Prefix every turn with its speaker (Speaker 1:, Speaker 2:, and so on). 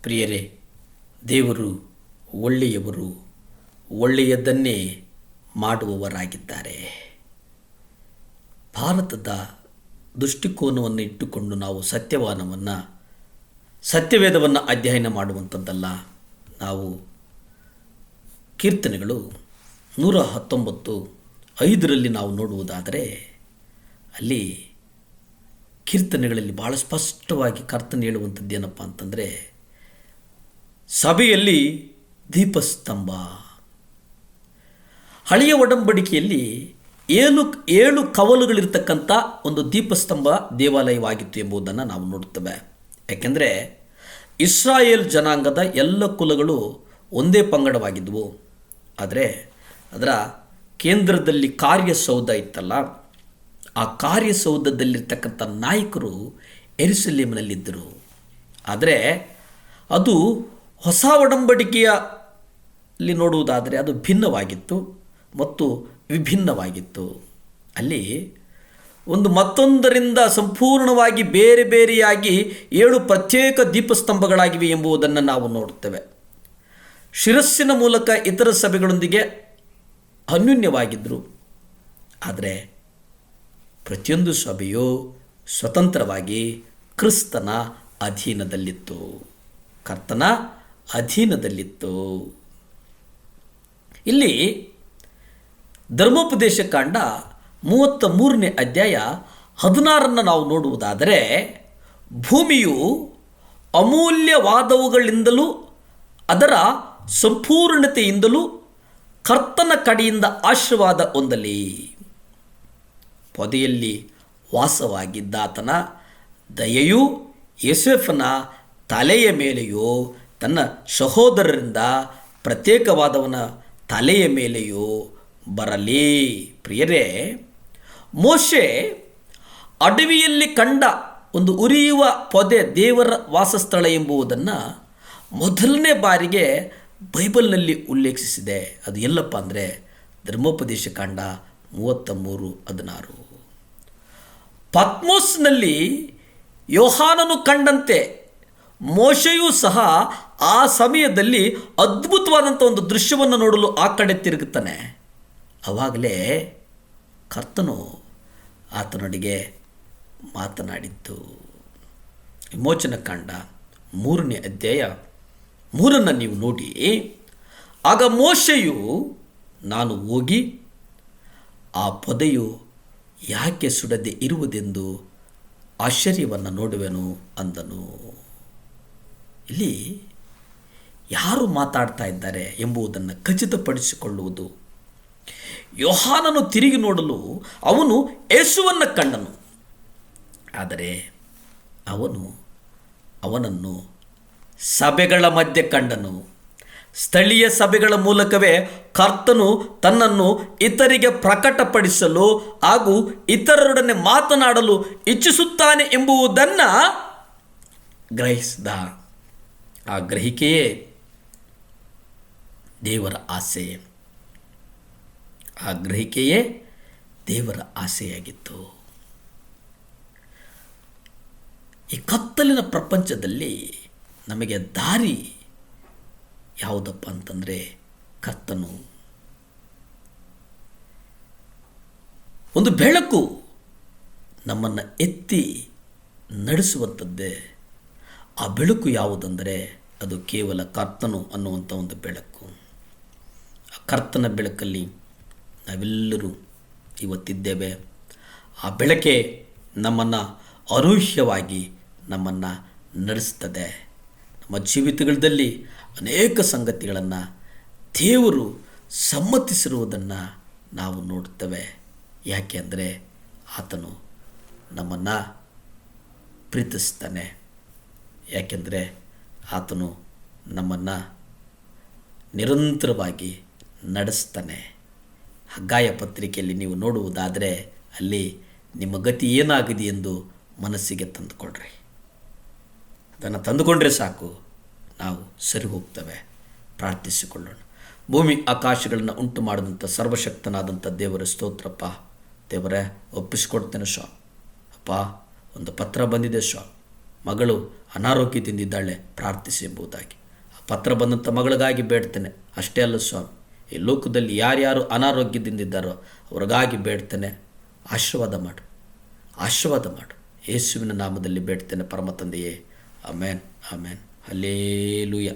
Speaker 1: ಪ್ರಿಯರೇ, ದೇವರು ಒಳ್ಳೆಯವರು, ಒಳ್ಳೆಯದನ್ನೇ ಮಾಡುವವರಾಗಿದ್ದಾರೆ. ಭಾರತದ ದೃಷ್ಟಿಕೋನವನ್ನು ಇಟ್ಟುಕೊಂಡು ನಾವು ಸತ್ಯವೇದವನ್ನು ಅಧ್ಯಯನ ಮಾಡುವಂಥದ್ದಲ್ಲ. ನಾವು ಕೀರ್ತನೆಗಳು 119:5 ನಾವು ನೋಡುವುದಾದರೆ, ಅಲ್ಲಿ ಕೀರ್ತನೆಗಳಲ್ಲಿ ಭಾಳ ಸ್ಪಷ್ಟವಾಗಿ ಕರ್ತನೆ ಹೇಳುವಂಥದ್ದು ಏನಪ್ಪ ಅಂತಂದರೆ, ಸಭೆಯಲ್ಲಿ ದೀಪಸ್ತಂಭ. ಹಳೆಯ ಒಡಂಬಡಿಕೆಯಲ್ಲಿ 7 ಕವಲುಗಳಿರ್ತಕ್ಕಂಥ ಒಂದು ದೀಪಸ್ತಂಭ ದೇವಾಲಯವಾಗಿತ್ತು ಎಂಬುದನ್ನು ನಾವು ನೋಡುತ್ತೇವೆ. ಯಾಕೆಂದರೆ ಇಸ್ರಾಯೇಲ್ ಜನಾಂಗದ ಎಲ್ಲ ಕುಲಗಳು ಒಂದೇ ಪಂಗಡವಾಗಿದ್ದವು. ಆದರೆ ಅದರ ಕೇಂದ್ರದಲ್ಲಿ ಕಾರ್ಯಸೌಧ ಇತ್ತಲ್ಲ, ಆ ಕಾರ್ಯಸೌಧದಲ್ಲಿರ್ತಕ್ಕಂಥ ನಾಯಕರು ಯೆರೂಸಲೇಮಿನಲ್ಲಿದ್ದರು. ಆದರೆ ಅದು ಹೊಸ ಒಡಂಬಡಿಕೆಯಲ್ಲಿ ನೋಡುವುದಾದರೆ ಅದು ಭಿನ್ನವಾಗಿತ್ತು ಮತ್ತು ವಿಭಿನ್ನವಾಗಿತ್ತು. ಅಲ್ಲಿ ಮತ್ತೊಂದರಿಂದ ಸಂಪೂರ್ಣವಾಗಿ ಬೇರೆ ಬೇರೆಯಾಗಿ 7 ಪ್ರತ್ಯೇಕ ದೀಪಸ್ತಂಭಗಳಾಗಿವೆ ಎಂಬುದನ್ನು ನಾವು ನೋಡುತ್ತೇವೆ. ಶಿರಸ್ಸಿನ ಮೂಲಕ ಇತರ ಸಭೆಗಳೊಂದಿಗೆ ಅನ್ಯೋನ್ಯವಾಗಿದ್ದರು. ಆದರೆ ಪ್ರತಿಯೊಂದು ಸಭೆಯು ಸ್ವತಂತ್ರವಾಗಿ ಕ್ರಿಸ್ತನ ಅಧೀನದಲ್ಲಿತ್ತು, ಕರ್ತನ ಅಧೀನದಲ್ಲಿತ್ತು. ಇಲ್ಲಿ ಧರ್ಮೋಪದೇಶ ಕಾಂಡ 33ನೇ ಅಧ್ಯಾಯ 16 ನಾವು ನೋಡುವುದಾದರೆ, ಭೂಮಿಯು ಅಮೂಲ್ಯವಾದವುಗಳಿಂದಲೂ ಅದರ ಸಂಪೂರ್ಣತೆಯಿಂದಲೂ ಕರ್ತನ ಕಡೆಯಿಂದ ಆಶೀರ್ವಾದ ಹೊಂದಲಿ. ಪೊದೆಯಲ್ಲಿ ವಾಸವಾಗಿದ್ದಾತನ ದಯೆಯು ಯೋಸೇಫನ ತಲೆಯ ಮೇಲೆಯೂ ತನ್ನ ಸಹೋದರರಿಂದ ಪ್ರತ್ಯೇಕವಾದವನ ತಲೆಯ ಮೇಲೆಯೂ ಬರಲಿ. ಪ್ರಿಯರೇ, ಮೋಶೆ ಅಡವಿಯಲ್ಲಿ ಕಂಡ ಒಂದು ಉರಿಯುವ ಪೊದೆ ದೇವರ ವಾಸಸ್ಥಳ ಎಂಬುದನ್ನು ಮೊದಲನೇ ಬಾರಿಗೆ ಬೈಬಲ್ನಲ್ಲಿ ಉಲ್ಲೇಖಿಸಿದೆ. ಅದು ಎಲ್ಲಪ್ಪ ಅಂದರೆ ಧರ್ಮೋಪದೇಶ ಕಾಂಡ 33:16. ಪತ್ಮೋಸ್ನಲ್ಲಿ ಯೋಹಾನನು ಕಂಡಂತೆ ಮೋಶೆಯೂ ಸಹ ಆ ಸಮಯದಲ್ಲಿ ಅದ್ಭುತವಾದಂಥ ಒಂದು ದೃಶ್ಯವನ್ನು ನೋಡಲು ಆ ಕಡೆ ತಿರುಗುತ್ತಾನೆ. ಆವಾಗಲೇ ಕರ್ತನು ಆತನೊಟ್ಟಿಗೆ ಮಾತನಾಡಿದ್ದು. ವಿಮೋಚನ ಕಾಂಡ 3ನೇ ಅಧ್ಯಾಯ 3 ನೀವು ನೋಡಿ, ಆಗ ಮೋಶೆಯು, ನಾನು ಹೋಗಿ ಆ ಪೊದೆಯು ಯಾಕೆ ಸುಡದೆ ಇರುವುದೆಂದು ಆಶ್ಚರ್ಯವನ್ನು ನೋಡುವೆನು ಅಂದನು. ಇಲ್ಲಿ ಯಾರು ಮಾತಾಡ್ತಾ ಇದ್ದಾರೆ ಎಂಬುದನ್ನು ಖಚಿತಪಡಿಸಿಕೊಳ್ಳುವುದು. ಯೋಹಾನನು ತಿರುಗಿ ನೋಡಲು ಅವನು ಯೇಸುವನ್ನು ಕಂಡನು. ಆದರೆ ಅವನನ್ನು ಸಭೆಗಳ ಮಧ್ಯೆ ಕಂಡನು. ಸ್ಥಳೀಯ ಸಭೆಗಳ ಮೂಲಕವೇ ಕರ್ತನು ತನ್ನನ್ನು ಇತರಿಗೆ ಪ್ರಕಟಪಡಿಸಲು ಹಾಗೂ ಇತರರೊಡನೆ ಮಾತನಾಡಲು ಇಚ್ಛಿಸುತ್ತಾನೆ ಎಂಬುದನ್ನು ಗ್ರಹಿಸಿದ. ಆ ಗ್ರಹಿಕೆಯೇ ದೇವರ ಆಸೆ. ಆ ಗ್ರಹಿಕೆಯೇ ದೇವರ ಆಸೆಯಾಗಿತ್ತು. ಈ ಕತ್ತಲಿನ ಪ್ರಪಂಚದಲ್ಲಿ ನಮಗೆ ದಾರಿ ಯಾವುದಪ್ಪ ಅಂತಂದರೆ ಕರ್ತನು. ಒಂದು ಬೆಳಕು ನಮ್ಮನ್ನು ಎತ್ತಿ ನಡೆಸುವಂಥದ್ದೇ. ಆ ಬೆಳಕು ಯಾವುದಂದರೆ ಅದು ಕೇವಲ ಕರ್ತನು ಅನ್ನುವಂಥ ಒಂದು ಬೆಳಕು. ಆ ಕರ್ತನ ಬೆಳಕಲ್ಲಿ ನಾವೆಲ್ಲರೂ ಇವತ್ತಿದ್ದೇವೆ. ಆ ಬೆಳಕೆ ನಮ್ಮನ್ನು ಅನೂಹ್ಯವಾಗಿ ನಮ್ಮನ್ನು ನಡೆಸ್ತದೆ. ನಮ್ಮ ಜೀವಿತಗಳಲ್ಲಿ ಅನೇಕ ಸಂಗತಿಗಳನ್ನು ದೇವರು ಸಮ್ಮತಿಸಿರುವುದನ್ನು ನಾವು ನೋಡ್ತೇವೆ. ಯಾಕೆ ಅಂದರೆ ಆತನು ನಮ್ಮನ್ನು ಪ್ರೀತಿಸ್ತಾನೆ. ಯಾಕೆಂದರೆ ಆತನು ನಮ್ಮನ್ನು ನಿರಂತರವಾಗಿ ನಡೆಸ್ತಾನೆ. ಹಗ್ಗಾಯ ಪತ್ರಿಕೆಯಲ್ಲಿ ನೀವು ನೋಡುವುದಾದರೆ ಅಲ್ಲಿ ನಿಮ್ಮ ಗತಿ ಏನಾಗಿದೆ ಎಂದು ಮನಸ್ಸಿಗೆ ತಂದುಕೊಳ್ರಿ. ಅದನ್ನು ತಂದುಕೊಂಡ್ರೆ ಸಾಕು, ನಾವು ಸರಿ ಹೋಗ್ತೇವೆ. ಪ್ರಾರ್ಥಿಸಿಕೊಳ್ಳೋಣ. ಭೂಮಿ ಆಕಾಶಗಳನ್ನು ಉಂಟು ಮಾಡಿದಂಥ ಸರ್ವಶಕ್ತನಾದಂಥ ದೇವರ ಸ್ತೋತ್ರಪ್ಪ. ದೇವರೇ, ಒಪ್ಪಿಸಿಕೊಡ್ತೇನೆ ಸ್ವಾಮಿ. ಅಪ್ಪ, ಒಂದು ಪತ್ರ ಬಂದಿದೆ ಸ್ವಾಮಿ. ಮಗಳು ಅನಾರೋಗ್ಯದಿಂದಿದ್ದಾಳೆ, ಪ್ರಾರ್ಥಿಸಿ ಎಂಬುದಾಗಿ. ಆ ಪತ್ರ ಬಂದಂಥ ಮಗಳಿಗಾಗಿ ಬೇಡ್ತೇನೆ. ಅಷ್ಟೇ ಅಲ್ಲ ಸ್ವಾಮಿ, ಈ ಲೋಕದಲ್ಲಿ ಯಾರ್ಯಾರು ಅನಾರೋಗ್ಯದಿಂದಿದ್ದಾರೋ ಅವ್ರಿಗಾಗಿ ಬೇಡ್ತೇನೆ. ಆಶೀರ್ವಾದ ಮಾಡು, ಆಶೀರ್ವಾದ ಮಾಡು. ಯೇಸುವಿನ ನಾಮದಲ್ಲಿ ಬೇಡ್ತೇನೆ ಪರಮ ತಂದೆಯೇ. ಆಮೇನ್, ಆಮೇನ್. ಹಲ್ಲೇಲೂಯ.